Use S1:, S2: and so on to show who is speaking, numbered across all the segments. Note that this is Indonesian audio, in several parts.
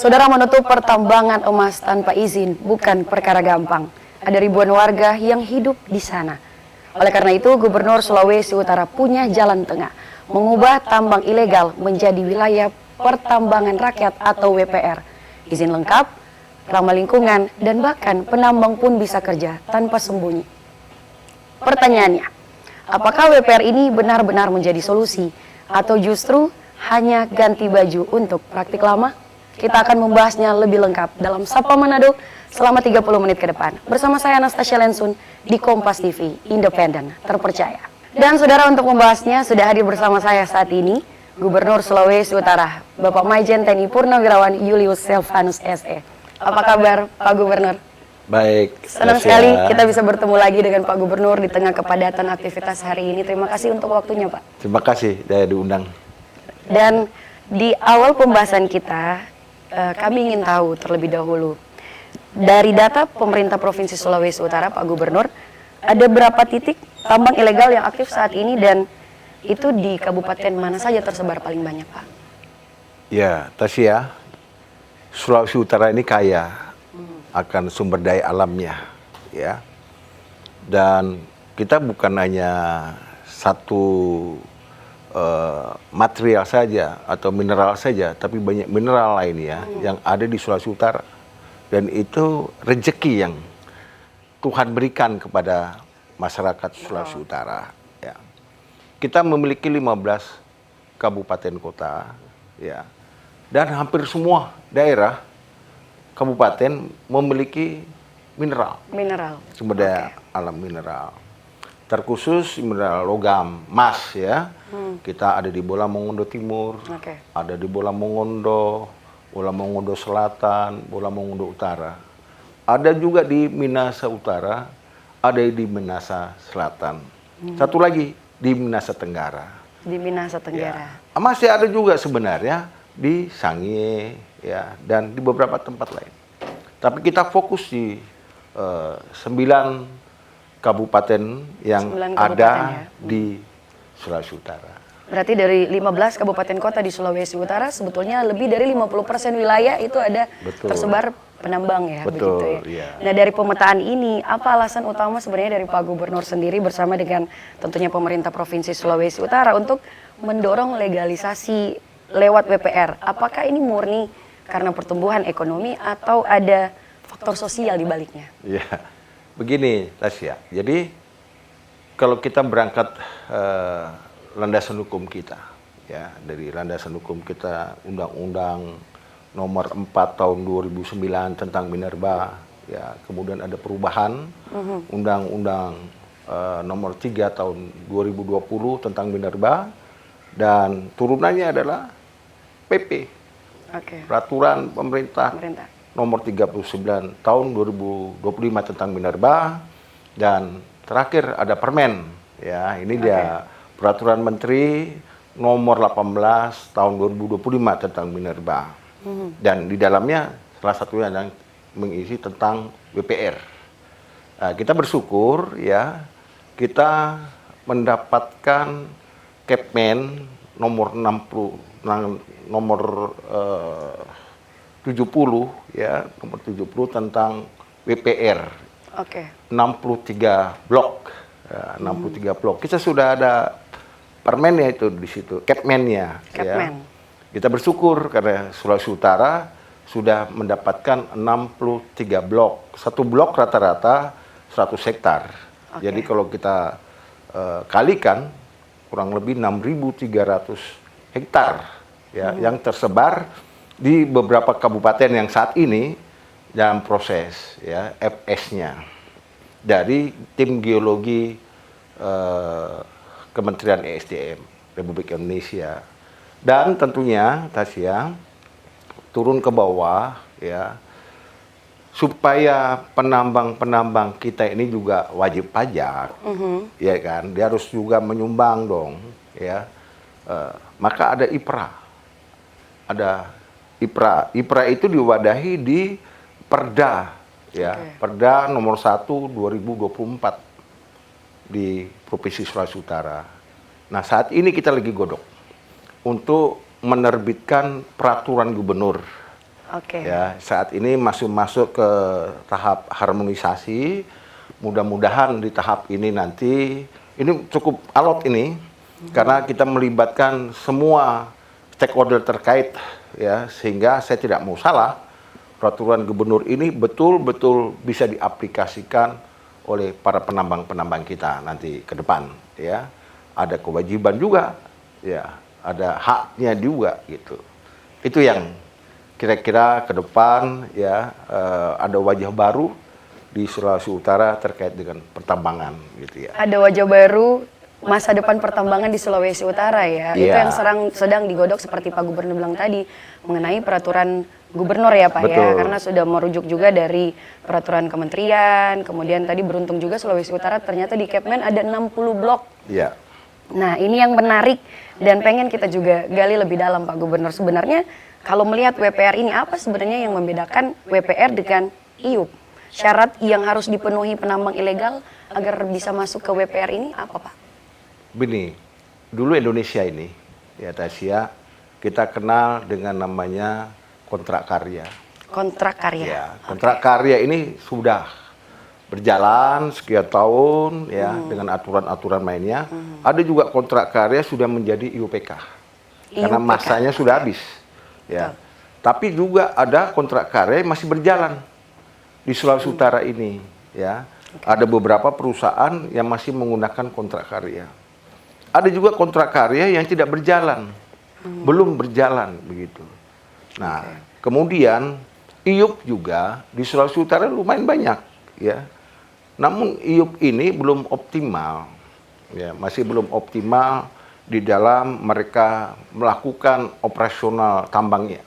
S1: Saudara, menutup pertambangan emas tanpa izin bukan perkara gampang. Ada ribuan warga yang hidup di sana. Oleh karena itu, Gubernur Sulawesi Utara punya jalan tengah, mengubah tambang ilegal menjadi wilayah pertambangan rakyat atau WPR. Izin lengkap, ramah lingkungan, dan bahkan penambang pun bisa kerja tanpa sembunyi. Pertanyaannya, apakah WPR ini benar-benar menjadi solusi atau justru hanya ganti baju untuk praktik lama? Kita akan membahasnya lebih lengkap dalam Sapa Manado selama 30 menit ke depan. Bersama saya Anastasia Lensun di Kompas TV, independen, terpercaya. Dan saudara, untuk membahasnya sudah hadir bersama saya saat ini Gubernur Sulawesi Utara, Bapak Maijen TNI Purnawirawan Julius Silvanus SE. Apa kabar Pak Gubernur?
S2: Baik.
S1: Senang sekali kita bisa bertemu lagi dengan Pak Gubernur di tengah kepadatan aktivitas hari ini. Terima kasih untuk waktunya, Pak.
S2: Terima kasih saya diundang.
S1: Dan di awal pembahasan kita, kami ingin tahu terlebih dahulu, dari data pemerintah Provinsi Sulawesi Utara, Pak Gubernur, ada berapa titik tambang ilegal yang aktif saat ini dan itu di kabupaten mana saja tersebar paling banyak, Pak?
S2: Ya, Tasya, Sulawesi Utara ini kaya akan sumber daya alamnya, ya. Dan kita bukan hanya satu material saja atau mineral saja, tapi banyak mineral lainnya yang ada di Sulawesi Utara. Dan itu rezeki yang Tuhan berikan kepada masyarakat Sulawesi Utara. Ya. Kita memiliki 15 kabupaten kota, ya, dan hampir semua daerah kabupaten memiliki mineral. Sumber daya alam mineral. Terkhusus mineral logam, emas, ya. Kita ada di Bola Mongondo Timur, ada di Bola Mongondo Selatan, Bola Mongondo Utara. Ada juga di Minahasa Utara, ada di Minahasa Selatan. Satu lagi di Minahasa Tenggara.
S1: Di Minahasa Tenggara.
S2: Ya. Masih ada juga sebenarnya di Sangihe, ya, dan di beberapa tempat lain. Tapi kita fokus di 9 kabupaten yang ada di Sulawesi Utara.
S1: Berarti dari 15 kabupaten kota di Sulawesi Utara, sebetulnya lebih dari 50% wilayah itu ada tersebar penambang, ya.
S2: Betul,
S1: begitu, ya.
S2: Iya.
S1: Nah, dari pemetaan ini, apa alasan utama sebenarnya dari Pak Gubernur sendiri bersama dengan tentunya pemerintah Provinsi Sulawesi Utara untuk mendorong legalisasi lewat WPR? Apakah ini murni karena pertumbuhan ekonomi atau ada faktor sosial di baliknya?
S2: Ya, begini Tasya. Jadi kalau kita berangkat landasan hukum kita, ya, dari landasan hukum kita Undang-Undang Nomor 4 Tahun 2009 tentang Minerba, ya, kemudian ada perubahan Undang-Undang Nomor 3 Tahun 2020 tentang Minerba, dan turunannya adalah PP, Peraturan Pemerintah Nomor 39 Tahun 2025 tentang Minerba, dan terakhir ada Permen, ya, ini dia Peraturan Menteri Nomor 18 Tahun 2025 tentang Minerba. Dan di dalamnya salah satunya yang mengisi tentang WPR. Nah, kita bersyukur, ya, kita mendapatkan Kepmen nomor 70, ya, nomor 70 tentang WPR. 63 blok. Ya, 63 blok. Kita sudah ada permennya itu di situ, Kepmennya. Ya. Kita bersyukur karena Sulawesi Utara sudah mendapatkan 63 blok. Satu blok rata-rata 100 hektar. Jadi kalau kita kalikan, kurang lebih 6.300 hektar, ya, yang tersebar di beberapa kabupaten yang saat ini dalam proses, ya, FS-nya dari tim geologi Kementerian ESDM Republik Indonesia. Dan tentunya Tasya turun ke bawah, ya, supaya penambang-penambang kita ini juga wajib pajak, ya kan, dia harus juga menyumbang dong, ya. Maka ada IPRA itu diwadahi di Perda, ya, Perda nomor 1 2024 di Provinsi Sulawesi Utara. Nah, saat ini kita lagi godok untuk menerbitkan peraturan gubernur
S1: Oke.
S2: Ya, saat ini masuk ke tahap harmonisasi. Mudah-mudahan di tahap ini nanti ini cukup alot ini karena kita melibatkan semua stakeholder terkait ya, sehingga saya tidak mau salah, peraturan gubernur ini betul-betul bisa diaplikasikan oleh para penambang-penambang kita nanti ke depan ya. Ada kewajiban juga ya, ada haknya juga gitu. Itu yang kira-kira ke depan ya, ada wajah baru di Sulawesi Utara terkait dengan pertambangan gitu ya.
S1: Ada wajah baru masa depan pertambangan di Sulawesi Utara ya. Itu
S2: Iya.
S1: yang sedang digodok seperti Pak Gubernur bilang tadi mengenai peraturan gubernur ya Pak ya.
S2: Betul.
S1: Karena sudah merujuk juga dari peraturan kementerian. Kemudian tadi beruntung juga Sulawesi Utara ternyata di Kepmen ada 60 blok.
S2: Iya.
S1: Nah ini yang menarik dan pengen kita juga gali lebih dalam Pak Gubernur. Sebenarnya kalau melihat WPR ini apa sebenarnya yang membedakan WPR dengan IUP? Syarat yang harus dipenuhi penambang ilegal agar bisa masuk ke WPR ini apa Pak?
S2: Begini, dulu Indonesia ini ya Tasya, kita kenal dengan namanya kontrak karya.
S1: Kontrak karya.
S2: Ya, kontrak karya ini sudah berjalan sekian tahun ya dengan aturan-aturan mainnya. Ada juga kontrak karya sudah menjadi IUPK. Karena
S1: IUPK.
S2: masanya sudah habis. Ya. Tapi juga ada kontrak karya yang masih berjalan di Sulawesi Utara ini ya. Ada beberapa perusahaan yang masih menggunakan kontrak karya. Ada juga kontrak karya yang tidak berjalan. Belum berjalan begitu. Nah, kemudian IUP juga di Sulawesi Utara lumayan banyak ya. Namun IUP ini belum optimal. Ya, masih belum optimal di dalam mereka melakukan operasional tambangnya.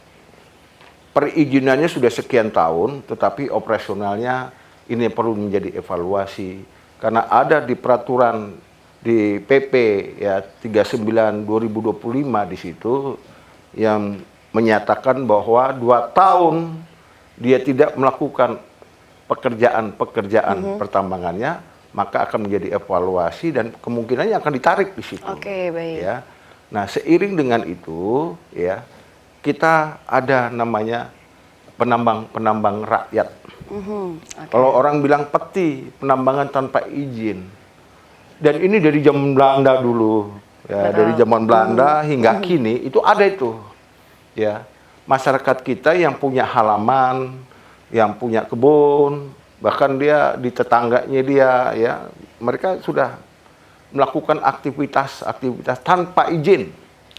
S2: Perizinannya sudah sekian tahun, tetapi operasionalnya ini perlu menjadi evaluasi. Karena ada di peraturan di PP ya 39 2025 di situ yang menyatakan bahwa 2 tahun dia tidak melakukan pekerjaan pertambangannya, maka akan menjadi evaluasi dan kemungkinannya akan ditarik di situ.
S1: Oke, baik.
S2: Ya. Nah, seiring dengan itu ya, kita ada namanya penambang rakyat.
S1: Oke.
S2: Kalau orang bilang peti, penambangan tanpa izin. Dan ini dari zaman Belanda dulu, ya, dari zaman Belanda hingga kini itu ada itu. Ya. Masyarakat kita yang punya halaman, yang punya kebun, bahkan dia di tetangganya dia ya, mereka sudah melakukan aktivitas tanpa izin.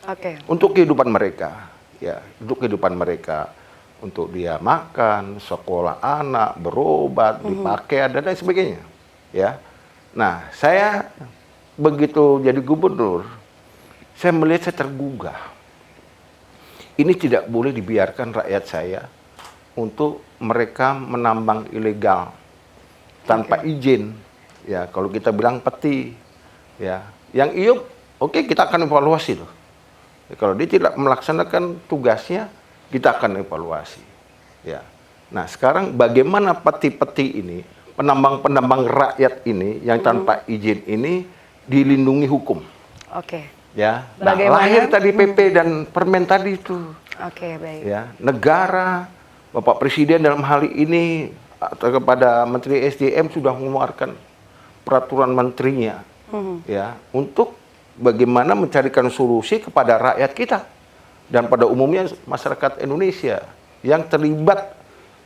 S1: Oke.
S2: Untuk kehidupan mereka, ya, untuk kehidupan mereka, untuk dia makan, sekolah anak, berobat, dipakai dan lain sebagainya, ya. Nah, saya begitu jadi gubernur, saya melihat saya tergugah. Ini tidak boleh dibiarkan rakyat saya untuk mereka menambang ilegal tanpa izin, ya. Kalau kita bilang peti, ya, yang IUP, oke, kita akan evaluasi loh. Kalau dia tidak melaksanakan tugasnya, kita akan evaluasi. Ya. Nah, sekarang bagaimana peti-peti ini, penambang-penambang rakyat ini yang tanpa izin ini dilindungi hukum.
S1: Oke.
S2: Ya. Nah,
S1: Bagaimana?
S2: lahir tadi PP dan Permen tadi itu.
S1: Oke, baik.
S2: Ya, negara, Bapak Presiden dalam hal ini atau kepada Menteri SDM sudah mengeluarkan peraturan menterinya, ya, untuk bagaimana mencarikan solusi kepada rakyat kita dan pada umumnya masyarakat Indonesia yang terlibat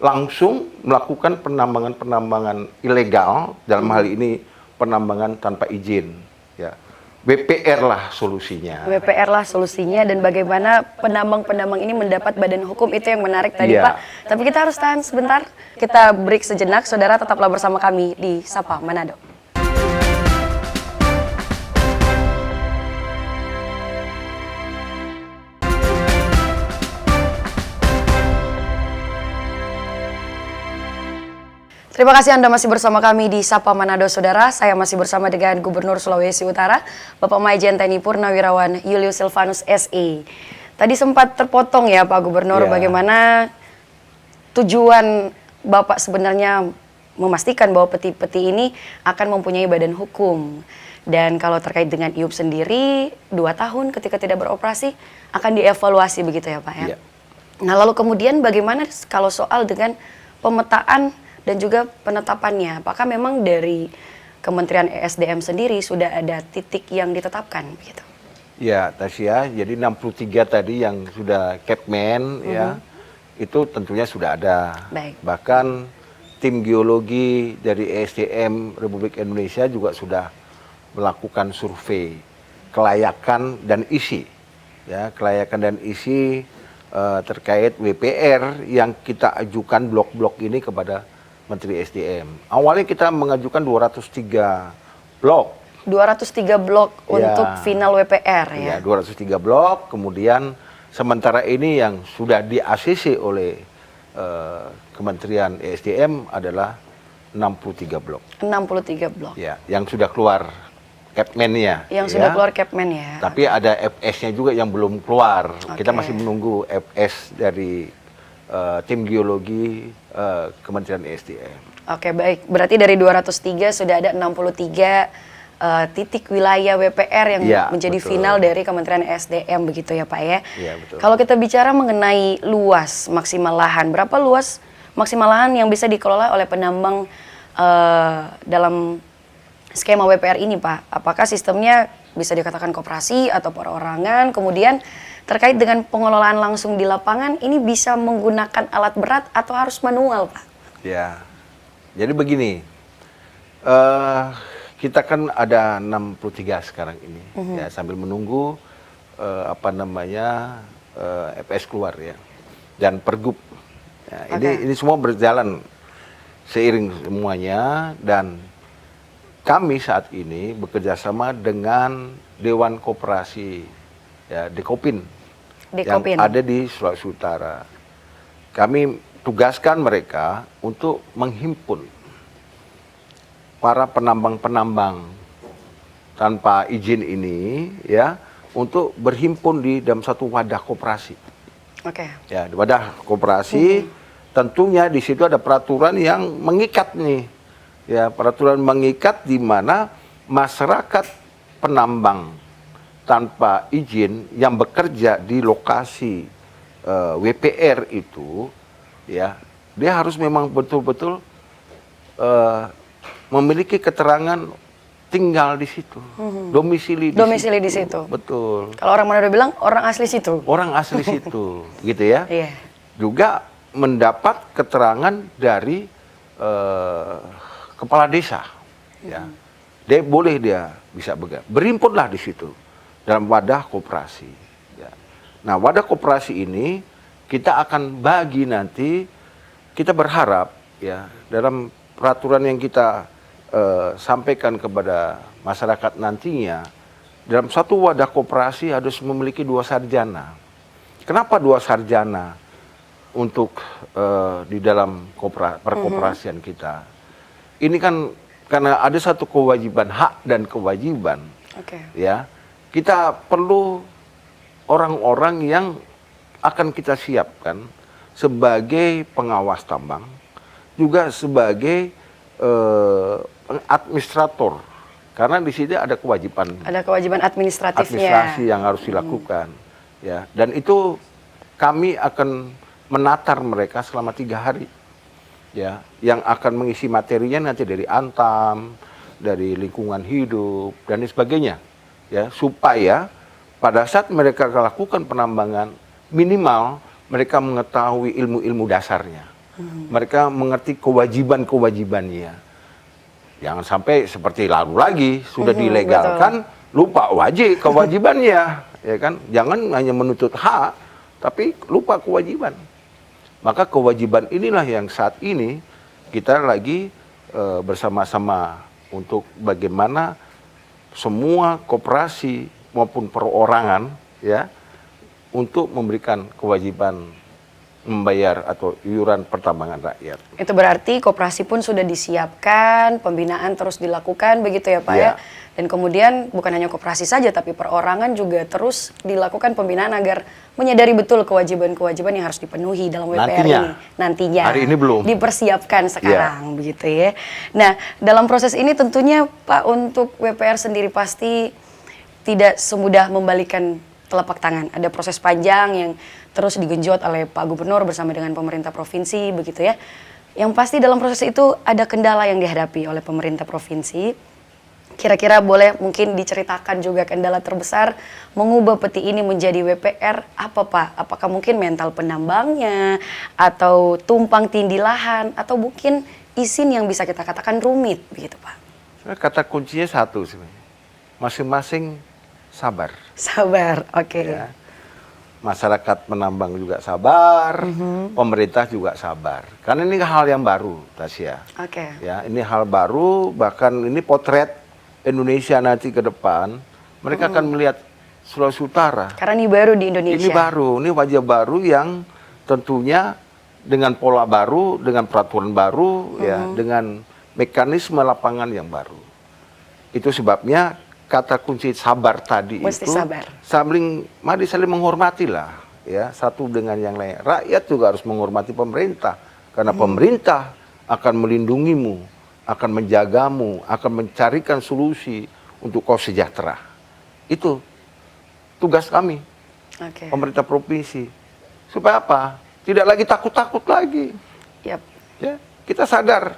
S2: langsung melakukan penambangan-penambangan ilegal, dalam hal ini penambangan tanpa izin. Ya. BPR lah solusinya.
S1: WPR lah solusinya dan bagaimana penambang-penambang ini mendapat badan hukum, itu yang menarik tadi
S2: Iya.
S1: Pak. Tapi kita harus tahan sebentar, kita break sejenak. Saudara tetaplah bersama kami di Sapa Manado. Terima kasih Anda masih bersama kami di Sapa Manado, Saudara. Saya masih bersama dengan Gubernur Sulawesi Utara, Bapak Maijen TNI Purnawirawan Julius Silvanus SE. Tadi sempat terpotong ya Pak Gubernur,
S2: Ya.
S1: bagaimana tujuan Bapak sebenarnya memastikan bahwa peti-peti ini akan mempunyai badan hukum. Dan kalau terkait dengan IUP sendiri, 2 tahun ketika tidak beroperasi akan dievaluasi begitu ya Pak ya?
S2: Iya.
S1: Nah, lalu kemudian bagaimana kalau soal dengan pemetaan dan juga penetapannya? Apakah memang dari Kementerian ESDM sendiri sudah ada titik yang ditetapkan begitu?
S2: Ya, Tasya, jadi 63 tadi yang sudah Capman ya, itu tentunya sudah ada.
S1: Baik.
S2: Bahkan tim geologi dari ESDM Republik Indonesia juga sudah melakukan survei kelayakan dan isi. Ya, kelayakan dan isi terkait WPR yang kita ajukan blok-blok ini kepada Menteri SDM. Awalnya kita mengajukan 203 blok.
S1: 203 blok
S2: Ya.
S1: untuk final WPR ya.
S2: Ya, 203 blok. Kemudian sementara ini yang sudah di-ACC oleh Kementerian ESDM adalah 63 blok.
S1: 63 blok.
S2: Ya, yang sudah keluar Capman-nya.
S1: Yang
S2: ya.
S1: sudah keluar Capman ya.
S2: Tapi ada FS-nya juga yang belum keluar. Kita
S1: Oke.
S2: masih menunggu FS dari tim geologi Kementerian ESDM.
S1: Oke, baik. Berarti dari 203 sudah ada 63 titik wilayah WPR yang
S2: Ya,
S1: menjadi
S2: betul.
S1: final dari Kementerian SDM begitu ya Pak ya.
S2: Iya, betul.
S1: Kalau kita bicara mengenai luas maksimal lahan, berapa luas maksimal lahan yang bisa dikelola oleh penambang dalam skema WPR ini Pak? Apakah sistemnya bisa dikatakan koperasi atau perorangan? Kemudian terkait dengan pengelolaan langsung di lapangan, ini bisa menggunakan alat berat atau harus manual Pak?
S2: Ya, jadi begini, kita kan ada 63 sekarang ini, ya sambil menunggu FS keluar ya, dan Pergub. Ya, ini semua berjalan seiring semuanya, dan kami saat ini bekerja sama dengan Dewan Koperasi ya, Dekopin yang ada di Sulawesi Utara. Kami tugaskan mereka untuk menghimpun para penambang-penambang tanpa izin ini ya, untuk berhimpun di dalam satu wadah koperasi.
S1: Oke.
S2: Ya, di wadah koperasi tentunya di situ ada peraturan yang mengikat nih. Ya, peraturan mengikat di mana masyarakat penambang tanpa izin yang bekerja di lokasi WPR itu, ya, dia harus memang betul-betul memiliki keterangan tinggal di situ, domisili
S1: Domisili di situ.
S2: Betul.
S1: Kalau orang Manado bilang orang asli situ.
S2: Orang asli situ, gitu ya.
S1: Iya.
S2: Juga mendapat keterangan dari kepala desa, ya. Dia bisa berhimpunlah di situ dalam wadah koperasi. Ya. Nah, wadah koperasi ini kita akan bagi nanti. Kita berharap ya dalam peraturan yang kita sampaikan kepada masyarakat nantinya, dalam satu wadah koperasi harus memiliki 2 sarjana. Kenapa 2 sarjana untuk di dalam perkoperasian kita? Ini kan karena ada satu kewajiban, hak dan kewajiban.
S1: Oke.
S2: Ya, kita perlu orang-orang yang akan kita siapkan sebagai pengawas tambang, juga sebagai administrator, karena di sini ada kewajiban
S1: Ada kewajiban administratifnya.
S2: administrasi yang harus dilakukan. Ya, dan itu kami akan menatar mereka selama 3 hari. Ya, yang akan mengisi materinya nanti dari Antam, dari lingkungan hidup dan sebagainya, ya, supaya pada saat mereka melakukan penambangan minimal mereka mengetahui ilmu-ilmu dasarnya, mereka mengerti kewajiban-kewajibannya. Jangan sampai seperti lalu lagi sudah dilegalkan lupa wajib kewajibannya, ya kan? Jangan hanya menuntut hak tapi lupa kewajiban. Maka kewajiban inilah yang saat ini kita lagi bersama-sama untuk bagaimana semua koperasi maupun perorangan ya untuk memberikan kewajiban membayar atau iuran pertambangan rakyat.
S1: Itu berarti koperasi pun sudah disiapkan, pembinaan terus dilakukan begitu ya Pak ya.
S2: Ya.
S1: Dan kemudian bukan hanya koperasi saja tapi perorangan juga terus dilakukan pembinaan agar menyadari betul kewajiban-kewajiban yang harus dipenuhi dalam WPR ini. Nantinya.
S2: Hari ini belum.
S1: Dipersiapkan sekarang begitu ya. Nah, dalam proses ini tentunya Pak untuk WPR sendiri pasti tidak semudah membalikan telapak tangan. Ada proses panjang yang terus digenjot oleh Pak Gubernur bersama dengan pemerintah provinsi begitu ya. Yang pasti dalam proses itu ada kendala yang dihadapi oleh pemerintah provinsi. Kira-kira boleh mungkin diceritakan juga kendala terbesar mengubah peti ini menjadi WPR apa Pak? Apakah mungkin mental penambangnya atau tumpang tindih lahan atau mungkin izin yang bisa kita katakan rumit begitu Pak?
S2: Kata kuncinya satu sebenarnya, masing-masing sabar.
S1: Sabar, oke.
S2: Ya. Masyarakat penambang juga sabar, pemerintah juga sabar. Karena ini hal yang baru, Tasya.
S1: Oke.
S2: Ya, ini hal baru, bahkan ini potret Indonesia nanti ke depan, mereka akan melihat Sulawesi Utara.
S1: Karena ini baru di Indonesia.
S2: Ini baru, ini wajah baru yang tentunya dengan pola baru, dengan peraturan baru, ya, dengan mekanisme lapangan yang baru. Itu sebabnya kata kunci sabar tadi
S1: Mesti
S2: itu
S1: sabar.
S2: mari saling menghormati lah, ya, satu dengan yang lain. Rakyat juga harus menghormati pemerintah, karena pemerintah akan melindungimu, akan menjagamu, akan mencarikan solusi untuk kau sejahtera. Itu tugas kami,
S1: Oke.
S2: pemerintah provinsi. Supaya apa? Tidak lagi takut-takut lagi.
S1: Yap.
S2: Ya, kita sadar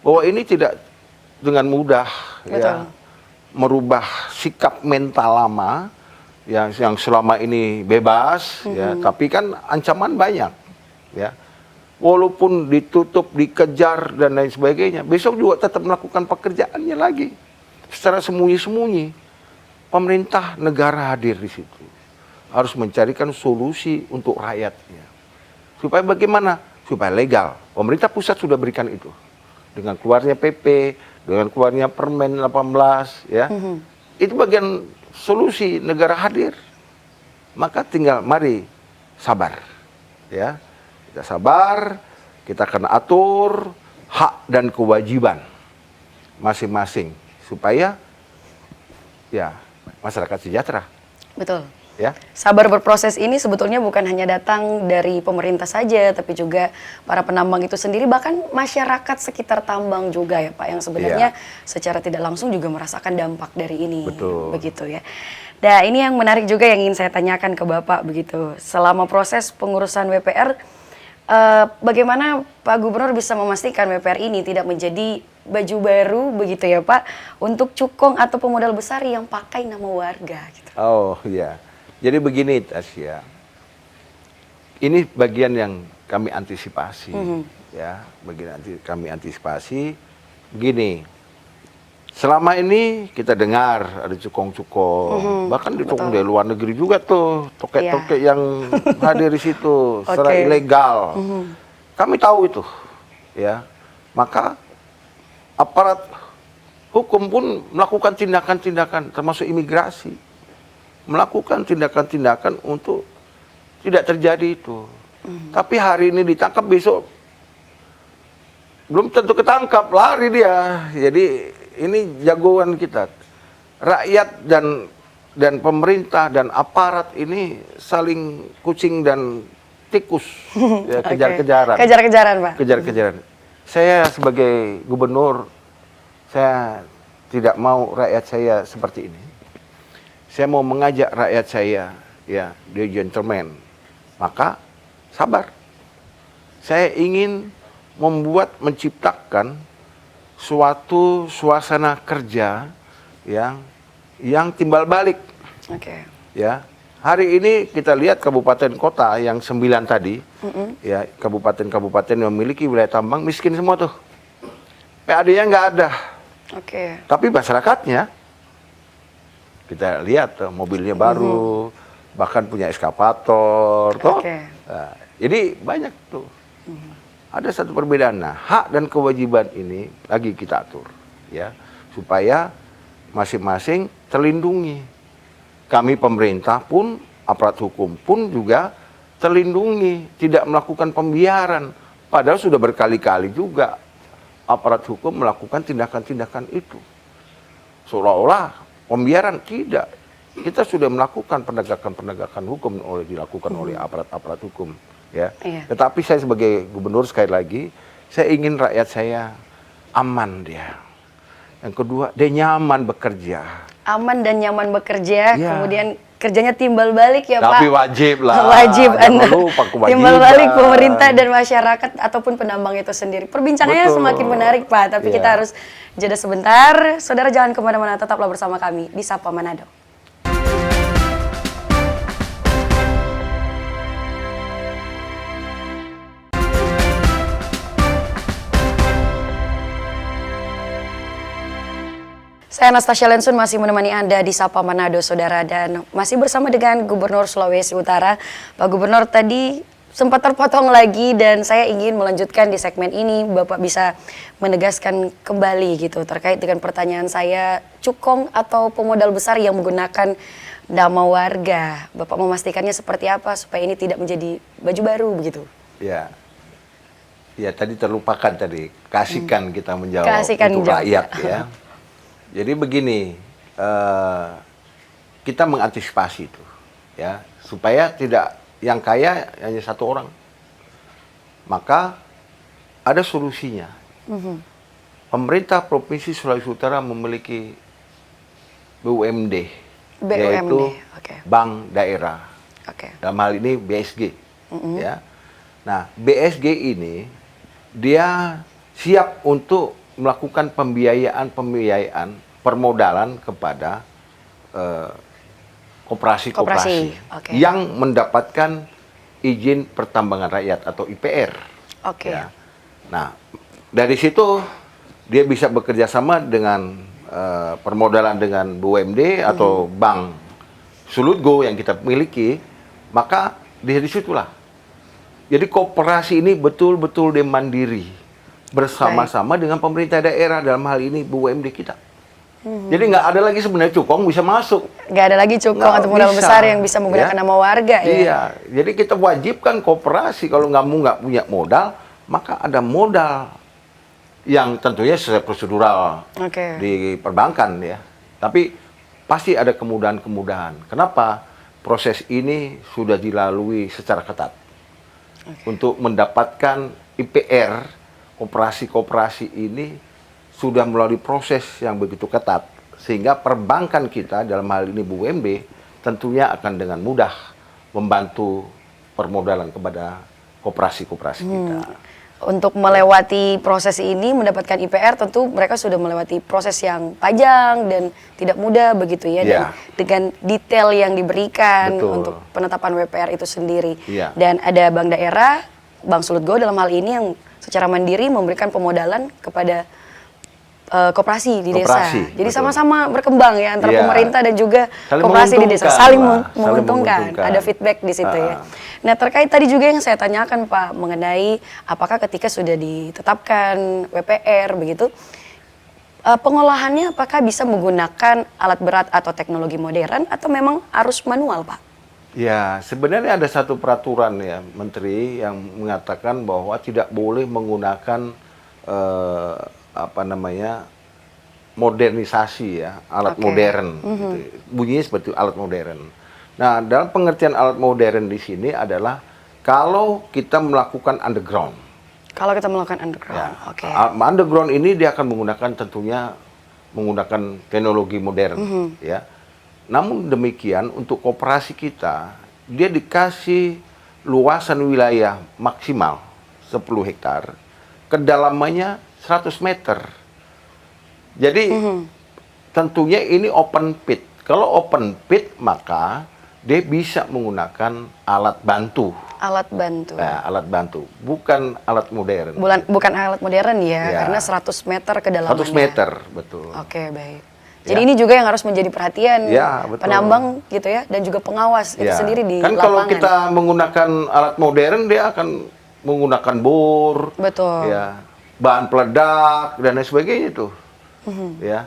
S2: bahwa ini tidak dengan mudah ya, merubah sikap mental lama yang selama ini bebas, ya, tapi kan ancaman banyak, ya. Walaupun ditutup, dikejar dan lain sebagainya, besok juga tetap melakukan pekerjaannya lagi secara sembunyi-sembunyi. Pemerintah negara hadir di situ, harus mencarikan solusi untuk rakyatnya. Supaya bagaimana? Supaya legal. Pemerintah pusat sudah berikan itu. Dengan keluarnya PP, dengan keluarnya Permen 18, ya. Itu bagian solusi negara hadir. Maka tinggal mari sabar. Ya. Kita sabar, kita akan atur hak dan kewajiban masing-masing supaya ya masyarakat sejahtera.
S1: Betul.
S2: Ya.
S1: Sabar berproses ini sebetulnya bukan hanya datang dari pemerintah saja, tapi juga para penambang itu sendiri, bahkan masyarakat sekitar tambang juga ya Pak, yang sebenarnya secara tidak langsung juga merasakan dampak dari ini.
S2: Betul.
S1: Begitu ya. Nah ini yang menarik juga yang ingin saya tanyakan ke Bapak begitu. Selama proses pengurusan WPR, bagaimana Pak Gubernur bisa memastikan WPR ini tidak menjadi baju baru begitu ya Pak, untuk cukong atau pemodal besar yang pakai nama warga gitu.
S2: Oh iya. Jadi begini Tasya, ini bagian yang kami antisipasi, ya, bagian kami antisipasi. Begini, selama ini kita dengar ada cukong-cukong, bahkan di dari luar negeri juga tuh, toket-toket yang hadir di situ secara ilegal. Kami tahu itu, ya. Maka aparat hukum pun melakukan tindakan-tindakan, termasuk imigrasi, melakukan tindakan-tindakan untuk tidak terjadi itu. Tapi hari ini ditangkap, besok belum tentu ketangkap, lari dia. Jadi ini jagoan kita. Rakyat dan pemerintah dan aparat ini saling kucing dan tikus, ya, kejar-kejaran.
S1: Kejar-kejaran Pak.
S2: Kejar-kejaran. Saya sebagai gubernur, saya tidak mau rakyat saya seperti ini. Saya mau mengajak rakyat saya, ya, dia gentleman. Maka sabar. Saya ingin menciptakan suatu suasana kerja yang timbal balik.
S1: Oke.
S2: Ya, hari ini kita lihat kabupaten kota yang 9 tadi, ya, kabupaten-kabupaten yang memiliki wilayah tambang miskin semua tuh. PAD-nya nggak ada.
S1: Oke.
S2: Tapi masyarakatnya, kita lihat tuh, mobilnya baru, bahkan punya eskavator, toh. Nah, jadi banyak tuh. Ada satu perbedaan. Nah, hak dan kewajiban ini lagi kita atur, ya, supaya masing-masing terlindungi. Kami pemerintah pun, aparat hukum pun juga terlindungi, tidak melakukan pembiaran. Padahal sudah berkali-kali juga aparat hukum melakukan tindakan-tindakan itu. Seolah-olah pembiaran, tidak. Kita sudah melakukan penegakan-penegakan hukum dilakukan oleh aparat-aparat hukum, ya. Tetapi saya sebagai gubernur, sekali lagi, saya ingin rakyat saya aman dia. Yang kedua, dia nyaman bekerja.
S1: Aman dan nyaman bekerja,
S2: Ya.
S1: kemudian kerjanya timbal balik ya
S2: Tapi
S1: Pak.
S2: wajib lah.
S1: Wajib
S2: Jangan
S1: Anda.
S2: lupa kewajiban.
S1: Timbal balik pemerintah dan masyarakat ataupun penambang itu sendiri. Perbincangannya
S2: Betul.
S1: semakin menarik Pak, tapi
S2: Iya.
S1: kita harus jeda sebentar. Saudara jangan kemana-mana, tetaplah bersama kami di Sapa Manado. Saya Anastasia Lensun masih menemani Anda di Sapa Manado, Saudara, dan masih bersama dengan Gubernur Sulawesi Utara. Pak Gubernur, tadi sempat terpotong lagi dan saya ingin melanjutkan di segmen ini. Bapak bisa menegaskan kembali gitu terkait dengan pertanyaan saya, cukong atau pemodal besar yang menggunakan nama warga. Bapak memastikannya seperti apa supaya ini tidak menjadi baju baru begitu?
S2: Ya. Ya, tadi terlupakan tadi. Kasihkan kita menjawab
S1: Kasihkan
S2: untuk
S1: menjawab.
S2: rakyat ya. Jadi begini, kita mengantisipasi itu, ya, supaya tidak yang kaya hanya satu orang. Maka ada solusinya. Pemerintah Provinsi Sulawesi Utara memiliki BUMD, yaitu
S1: oke.
S2: Bank Daerah.
S1: Oke.
S2: Dalam hal ini BSG, ya. Nah, BSG ini dia siap untuk melakukan pembiayaan permodalan kepada koperasi-koperasi
S1: oke.
S2: yang mendapatkan izin pertambangan rakyat atau IPR.
S1: Oke.
S2: Ya. Nah, dari situ dia bisa bekerja sama dengan permodalan dengan BUMD atau Bank Sulutgo yang kita miliki, maka dari situlah. Jadi koperasi ini betul-betul dia mandiri bersama-sama dengan pemerintah daerah, dalam hal ini BUMD kita. Jadi nggak ada lagi sebenarnya cukong bisa masuk.
S1: Nggak ada lagi cukong
S2: Nggak
S1: atau modal
S2: bisa,
S1: besar yang bisa menggunakan
S2: ya.
S1: nama warga ya?
S2: Iya, jadi kita wajibkan koperasi. Kalau nggak punya modal, maka ada modal yang tentunya sesuai prosedural
S1: Oke.
S2: di perbankan ya. Tapi pasti ada kemudahan-kemudahan. Kenapa? Proses ini sudah dilalui secara ketat. Untuk mendapatkan IPR, koperasi-koperasi ini sudah melalui proses yang begitu ketat. Sehingga perbankan kita, dalam hal ini BUMD, tentunya akan dengan mudah membantu permodalan kepada koperasi-koperasi kita.
S1: Untuk melewati proses ini, mendapatkan IPR, tentu mereka sudah melewati proses yang panjang dan tidak mudah begitu ya. Dan
S2: Ya.
S1: dengan detail yang diberikan
S2: Betul.
S1: untuk penetapan WPR itu sendiri.
S2: Ya.
S1: Dan ada Bank Daerah, Bank Sulutgo dalam hal ini yang secara mandiri memberikan pemodalan kepada koperasi di desa.
S2: Koperasi,
S1: Jadi
S2: betul.
S1: sama-sama berkembang ya antara
S2: Iya.
S1: pemerintah dan juga
S2: Saling
S1: koperasi di desa.
S2: menguntungkan
S1: Saling
S2: lah, saling
S1: menguntungkan.
S2: menguntungkan.
S1: Ada feedback di situ ya. Nah, terkait tadi juga yang saya tanyakan Pak mengenai apakah ketika sudah ditetapkan WPR begitu, pengolahannya apakah bisa menggunakan alat berat atau teknologi modern atau memang harus manual Pak?
S2: Ya, sebenarnya ada satu peraturan ya, Menteri yang mengatakan bahwa tidak boleh menggunakan modernisasi ya, alat
S1: Oke.
S2: modern. Gitu. Bunyinya seperti alat modern. Nah, dalam pengertian alat modern di sini adalah kalau kita melakukan underground.
S1: Kalau kita melakukan underground,
S2: Ya,
S1: oke.
S2: underground ini dia akan menggunakan teknologi modern, ya. Namun demikian untuk koperasi kita, dia dikasih luasan wilayah maksimal 10 hektar, kedalamannya 100 meter. Jadi tentunya ini open pit. Kalau open pit maka dia bisa menggunakan alat bantu.
S1: Alat bantu.
S2: Nah, alat bantu, bukan alat modern.
S1: Bukan alat modern ya,
S2: Ya.
S1: karena 100 meter kedalamannya.
S2: 100 meter, betul.
S1: Oke, baik. Jadi
S2: Ya.
S1: ini juga yang harus menjadi perhatian
S2: Ya, betul.
S1: penambang gitu ya, dan juga pengawas itu
S2: Ya.
S1: sendiri di
S2: Kan
S1: lapangan.
S2: kalau kita menggunakan alat modern, dia akan menggunakan bor,
S1: Betul.
S2: ya, bahan peledak dan lain sebagainya tuh, ya.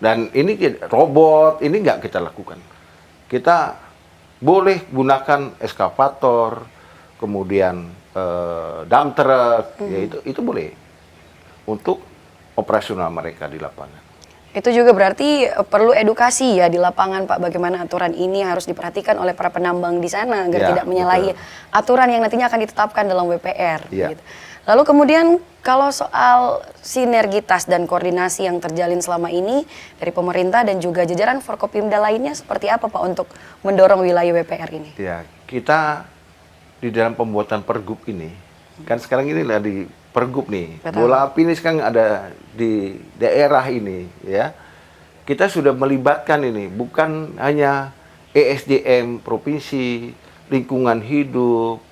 S2: Dan ini robot, ini nggak kita lakukan. Kita boleh gunakan eskavator, kemudian dump truck, ya itu boleh untuk operasional mereka di lapangan.
S1: Itu juga berarti perlu edukasi ya di lapangan Pak, bagaimana aturan ini harus diperhatikan oleh para penambang di sana agar
S2: Ya,
S1: tidak menyalahi aturan yang nantinya akan ditetapkan dalam WPR.
S2: Ya.
S1: Gitu. Lalu kemudian kalau soal sinergitas dan koordinasi yang terjalin selama ini dari pemerintah dan juga jajaran Forkopimda lainnya seperti apa Pak untuk mendorong wilayah WPR ini?
S2: Ya, kita di dalam pembuatan pergub ini, kan sekarang ini lah di pergub nih,
S1: Betul.
S2: bola api ini sekarang ada di daerah ini, ya. Kita sudah melibatkan ini, bukan hanya ESDM provinsi, lingkungan hidup,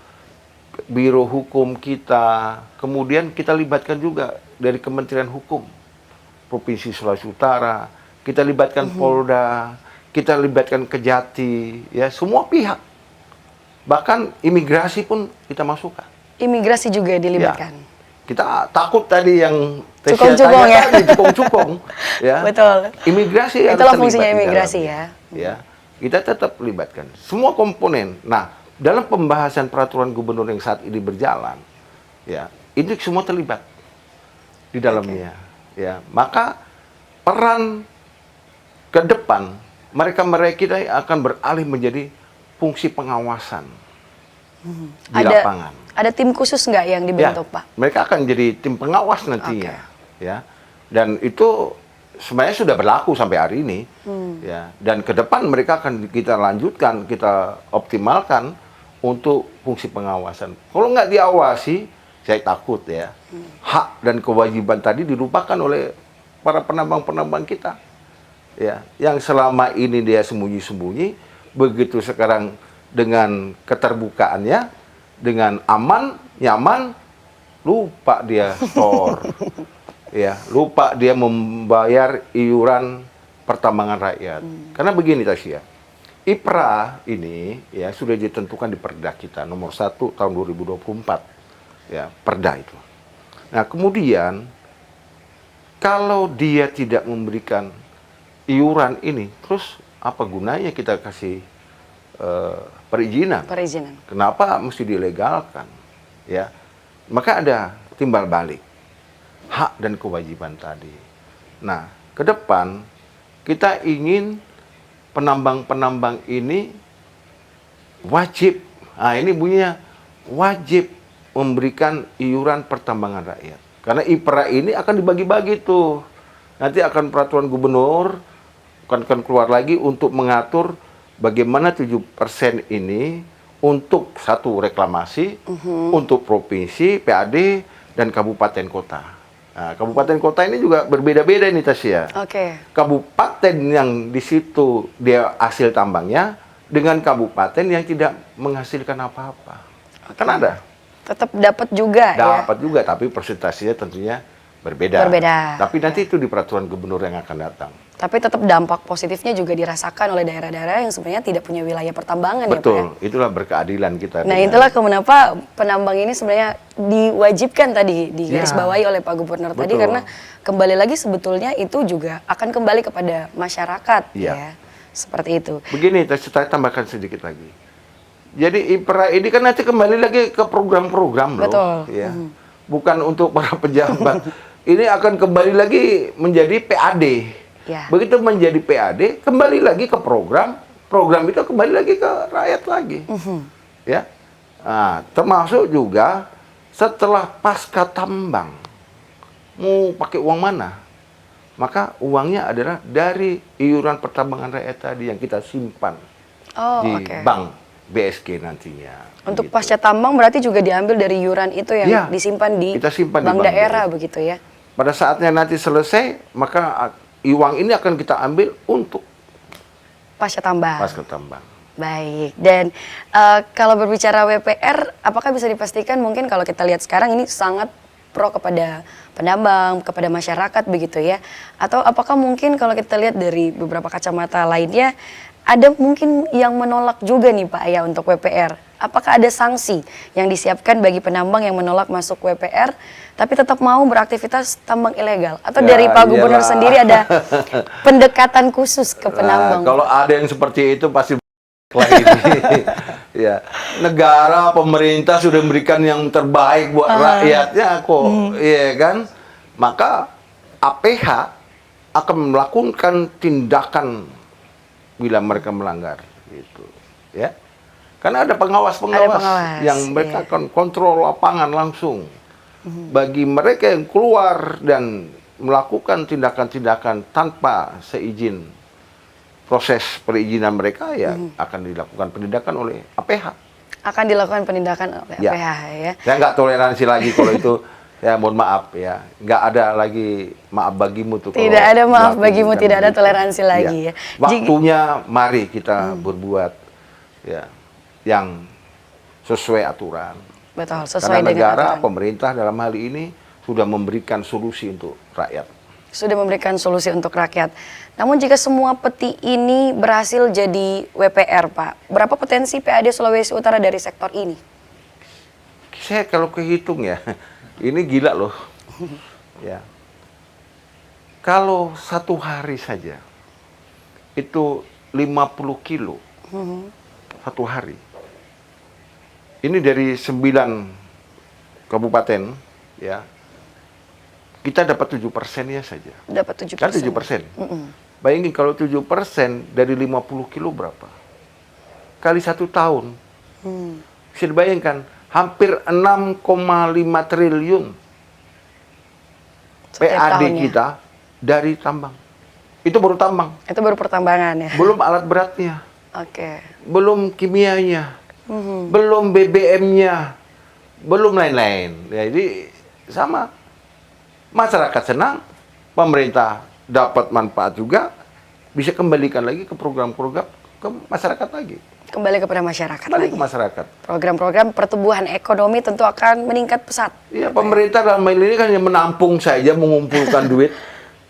S2: biro hukum kita, kemudian kita libatkan juga dari Kementerian Hukum Provinsi Sulawesi Utara, kita libatkan Polda, kita libatkan Kejati, ya semua pihak, bahkan imigrasi pun kita masukkan.
S1: Imigrasi juga dilibatkan.
S2: Ya. Kita takut tadi yang
S1: Cukong-cukong ya.
S2: cukong-cukong, ya.
S1: Betul.
S2: Imigrasi harus
S1: Itulah
S2: terlibat
S1: fungsinya
S2: di
S1: imigrasi
S2: dalamnya.
S1: ya.
S2: Ya, kita tetap libatkan semua komponen. Nah, dalam pembahasan peraturan gubernur yang saat ini berjalan, ya, ini semua terlibat di dalamnya. Ya, maka peran ke depan mereka kita akan beralih menjadi fungsi pengawasan di lapangan.
S1: Ada tim khusus nggak yang dibentuk Pak?
S2: Mereka akan jadi tim pengawas nantinya, ya. Dan itu sebenarnya sudah berlaku sampai hari ini, ya. Dan ke depan mereka akan kita lanjutkan, kita optimalkan untuk fungsi pengawasan. Kalau nggak diawasi, saya takut ya, hak dan kewajiban tadi dilupakan oleh para penambang-penambang kita, ya. Yang selama ini dia sembunyi-sembunyi, begitu sekarang dengan keterbukaannya, dengan aman, nyaman, lupa dia store, ya, lupa dia membayar iuran pertambangan rakyat. Karena begini Tasya, IPRA ini ya sudah ditentukan di Perda kita nomor 1 tahun 2024, ya Perda itu. Nah kemudian kalau dia tidak memberikan iuran ini, terus apa gunanya kita kasih perizinan? Kenapa mesti dilegalkan? Ya, maka ada timbal balik hak dan kewajiban tadi. Nah, ke depan kita ingin penambang-penambang ini wajib, ini bunyinya wajib memberikan iuran pertambangan rakyat. Karena IPRA ini akan dibagi-bagi tuh. Nanti akan peraturan gubernur akan keluar lagi untuk mengatur bagaimana 7% ini untuk satu reklamasi, untuk provinsi, PAD, dan kabupaten kota. Nah, kabupaten kota ini juga berbeda-beda nih Tasya. Kabupaten yang di situ dia hasil tambangnya dengan kabupaten yang tidak menghasilkan apa-apa. Kan ada.
S1: Tetap dapat juga ya?
S2: Dapat juga, tapi presentasinya tentunya berbeda. Tapi nanti itu di peraturan gubernur yang akan datang.
S1: Tapi tetap dampak positifnya juga dirasakan oleh daerah-daerah yang sebenarnya tidak punya wilayah pertambangan.
S2: Betul,
S1: ya Pak?
S2: itulah berkeadilan kita.
S1: Nah itulah kenapa penambang ini sebenarnya diwajibkan tadi digarisbawahi oleh Pak Gubernur tadi, karena kembali lagi sebetulnya itu juga akan kembali kepada masyarakat ya. Seperti itu.
S2: Begini, saya tambahkan sedikit lagi. Jadi IPRA ini kan nanti kembali lagi ke program-program loh.
S1: Betul.
S2: Ya. Bukan untuk para pejabat. Ini akan kembali lagi menjadi PAD.
S1: Ya.
S2: Begitu menjadi PAD, kembali lagi ke program itu kembali lagi ke rakyat lagi. Ya. Nah, termasuk juga setelah pasca tambang, mau pakai uang mana? Maka uangnya adalah dari iuran pertambangan rakyat tadi yang kita simpan di bank BSG nantinya.
S1: Untuk
S2: gitu.
S1: pasca tambang berarti juga diambil dari iuran itu yang disimpan di bank daerah begitu ya?
S2: Pada saatnya nanti selesai, maka uang ini akan kita ambil untuk
S1: pasca tambang. Baik, dan kalau berbicara WPR, apakah bisa dipastikan mungkin kalau kita lihat sekarang ini sangat pro kepada penambang, kepada masyarakat begitu ya? Atau apakah mungkin kalau kita lihat dari beberapa kacamata lainnya, ada mungkin yang menolak juga nih Pak ya untuk WPR? Apakah ada sanksi yang disiapkan bagi penambang yang menolak masuk WPR, tapi tetap mau beraktivitas tambang ilegal? Atau dari Pak Gubernur sendiri ada pendekatan khusus ke penambang?
S2: Kalau ada yang seperti itu pasti lagi. Ya, negara, pemerintah sudah memberikan yang terbaik buat rakyatnya kok, iya kan? Maka APH akan melakukan tindakan bila mereka melanggar, gitu, ya. Karena ada pengawas-pengawas yang mereka akan kontrol lapangan langsung. Bagi mereka yang keluar dan melakukan tindakan-tindakan tanpa seizin proses perizinan mereka, ya akan dilakukan penindakan oleh APH.
S1: Akan dilakukan penindakan oleh
S2: Ya.
S1: APH ya.
S2: Saya nggak toleransi lagi kalau itu. Ya mohon maaf ya, nggak ada lagi maaf bagimu tuh.
S1: Tidak ada maaf bagimu,
S2: melakukan
S1: tidak ada
S2: begitu.
S1: toleransi lagi ya.
S2: Waktunya mari kita berbuat ya yang sesuai aturan.
S1: Betul, sesuai
S2: Karena
S1: dengan
S2: negara,
S1: aturan.
S2: pemerintah dalam hal ini sudah memberikan solusi untuk rakyat.
S1: Sudah memberikan solusi untuk rakyat. Namun jika semua peti ini berhasil jadi WPR, Pak, berapa potensi PAD Sulawesi Utara dari sektor ini?
S2: Saya kalau kehitung ya, ini gila loh. Ya. Kalau satu hari saja, itu 50 kilo. Satu hari. Ini dari 9 kabupaten, ya. Kita dapat 7%-nya saja.
S1: Dapat 7%.
S2: Kan 7%. Bayangin kalau 7% dari 50 kilo berapa? Kali 1 tahun. Bisa dibayangkan, hampir 6,5 triliun
S1: Setiap
S2: PAD
S1: tahunnya.
S2: kita dari tambang. Itu baru tambang.
S1: Itu baru pertambangan ya.
S2: Belum alat beratnya.
S1: Oke.
S2: Belum kimianya. Belum BBM-nya. Belum lain-lain. Jadi sama. Masyarakat senang, pemerintah dapat manfaat juga, bisa kembalikan lagi ke program-program ke masyarakat lagi.
S1: Kembali kepada masyarakat
S2: Kembali
S1: lagi.
S2: ke masyarakat.
S1: Program-program pertumbuhan ekonomi tentu akan meningkat pesat.
S2: Iya, pemerintah dalam hal ini kan yang menampung saja, mengumpulkan duit.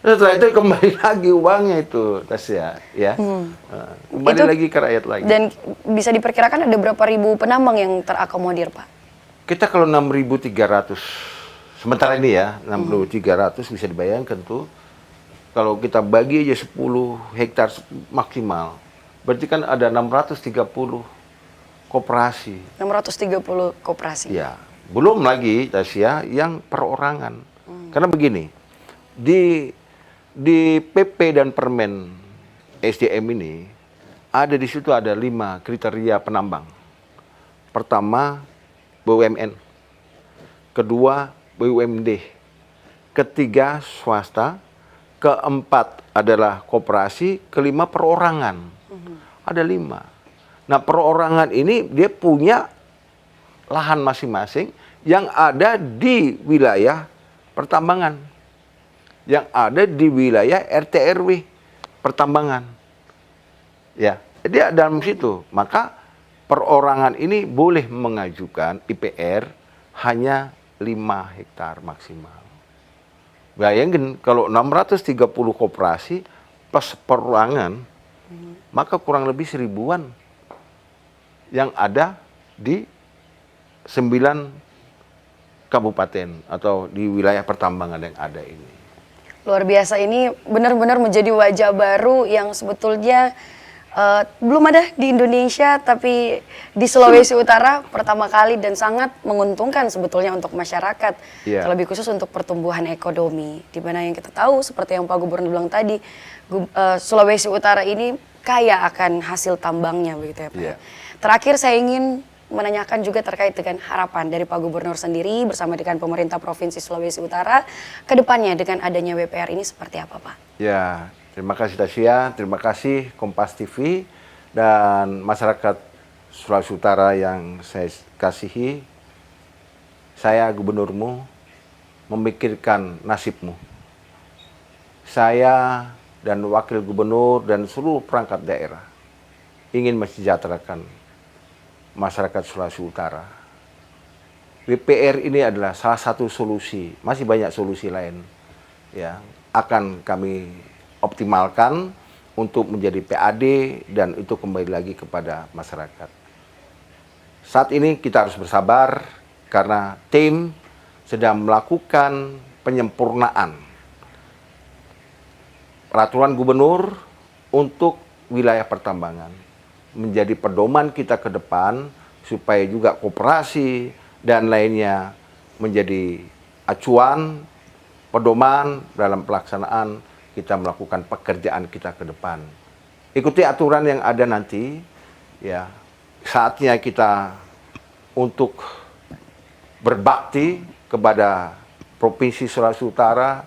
S2: Setelah itu kembali lagi uangnya itu, Tasya, ya. Kembali
S1: Itu-
S2: lagi ke rakyat lagi.
S1: Dan bisa diperkirakan ada berapa ribu penambang yang terakomodir, Pak?
S2: Kita kalau 6.300, sementara ini ya, 6.300 bisa dibayangkan tuh, kalau kita bagi aja 10 hektar maksimal, berarti kan ada 630 koperasi.
S1: 630 koperasi.
S2: Ya, belum lagi Tasya yang perorangan. Karena begini, di PP dan Permen SDM ini di situ ada 5 kriteria penambang. Pertama, BUMN. Kedua, BUMD. Ketiga, swasta. Keempat adalah koperasi. Kelima, perorangan. Ada 5. Nah, perorangan ini dia punya lahan masing-masing yang ada di wilayah pertambangan, yang ada di wilayah RT RW pertambangan. Ya, jadi dalam situ, maka perorangan ini boleh mengajukan IPR hanya 5 hektar maksimal. Bayangin kalau 630 koperasi plus perorangan, maka kurang lebih 1000-an yang ada di 9 kabupaten atau di wilayah pertambangan yang ada ini.
S1: Luar biasa, ini benar-benar menjadi wajah baru yang sebetulnya belum ada di Indonesia, tapi di Sulawesi Utara pertama kali dan sangat menguntungkan sebetulnya untuk masyarakat,
S2: Iya.
S1: terlebih khusus untuk pertumbuhan ekonomi. Di mana yang kita tahu seperti yang Pak Gubernur bilang tadi, Sulawesi Utara ini kaya akan hasil tambangnya begitu ya Pak.
S2: Iya.
S1: Terakhir saya ingin menanyakan juga terkait dengan harapan dari Pak Gubernur sendiri bersama dengan pemerintah Provinsi Sulawesi Utara ke depannya dengan adanya WPR ini seperti apa Pak?
S2: Ya, terima kasih Tasya, terima kasih Kompas TV dan masyarakat Sulawesi Utara yang saya kasihi. Saya gubernurmu memikirkan nasibmu. Saya dan wakil gubernur dan seluruh perangkat daerah ingin mensejahterakan masyarakat Sulawesi Utara. WPR ini adalah salah satu solusi, masih banyak solusi lain ya, akan kami optimalkan untuk menjadi PAD dan itu kembali lagi kepada masyarakat. Saat ini kita harus bersabar karena tim sedang melakukan penyempurnaan peraturan gubernur untuk wilayah pertambangan menjadi pedoman kita ke depan supaya juga koperasi dan lainnya menjadi acuan pedoman dalam pelaksanaan kita melakukan pekerjaan kita ke depan. Ikuti aturan yang ada nanti, ya. Saatnya kita untuk berbakti kepada Provinsi Sulawesi Utara,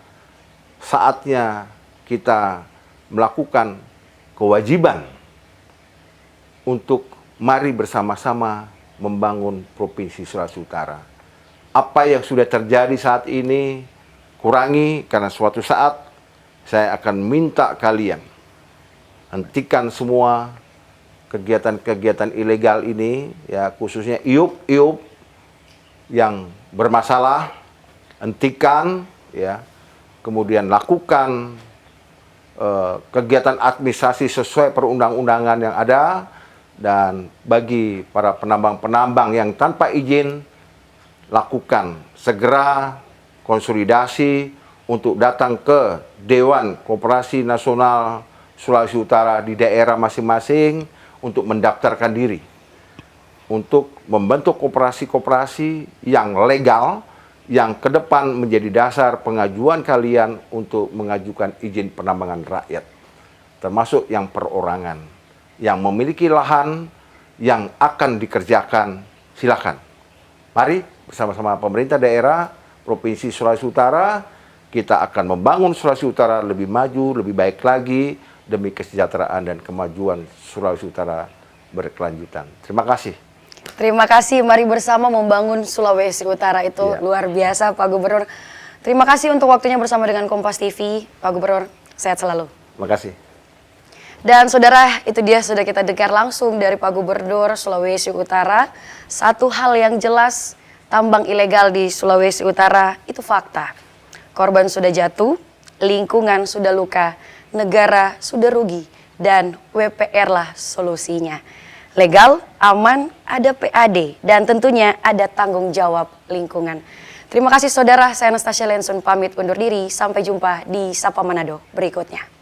S2: saatnya kita melakukan kewajiban untuk mari bersama-sama membangun Provinsi Sulawesi Utara. Apa yang sudah terjadi saat ini, kurangi, karena suatu saat saya akan minta kalian hentikan semua kegiatan-kegiatan ilegal ini, ya, khususnya iup-iup yang bermasalah, hentikan, ya. Kemudian lakukan kegiatan administrasi sesuai perundang-undangan yang ada, dan bagi para penambang-penambang yang tanpa izin, lakukan segera konsolidasi untuk datang ke Dewan Koperasi Nasional Sulawesi Utara di daerah masing-masing untuk mendaftarkan diri, untuk membentuk koperasi-koperasi yang legal, yang ke depan menjadi dasar pengajuan kalian untuk mengajukan izin penambangan rakyat, termasuk yang perorangan, yang memiliki lahan yang akan dikerjakan, silakan. Mari bersama-sama pemerintah daerah Provinsi Sulawesi Utara, kita akan membangun Sulawesi Utara lebih maju, lebih baik lagi, demi kesejahteraan dan kemajuan Sulawesi Utara berkelanjutan. Terima kasih.
S1: Terima kasih, mari bersama membangun Sulawesi Utara itu luar biasa Pak Gubernur. Terima kasih untuk waktunya bersama dengan Kompas TV, Pak Gubernur, sehat selalu.
S2: Terima kasih.
S1: Dan saudara, itu dia sudah kita dengar langsung dari Pak Gubernur Sulawesi Utara. Satu hal yang jelas, tambang ilegal di Sulawesi Utara itu fakta. Korban sudah jatuh, lingkungan sudah luka, negara sudah rugi, dan WPR lah solusinya. Legal, aman, ada PAD, dan tentunya ada tanggung jawab lingkungan. Terima kasih saudara, saya Anastasia Lensun pamit undur diri. Sampai jumpa di Sapa Manado berikutnya.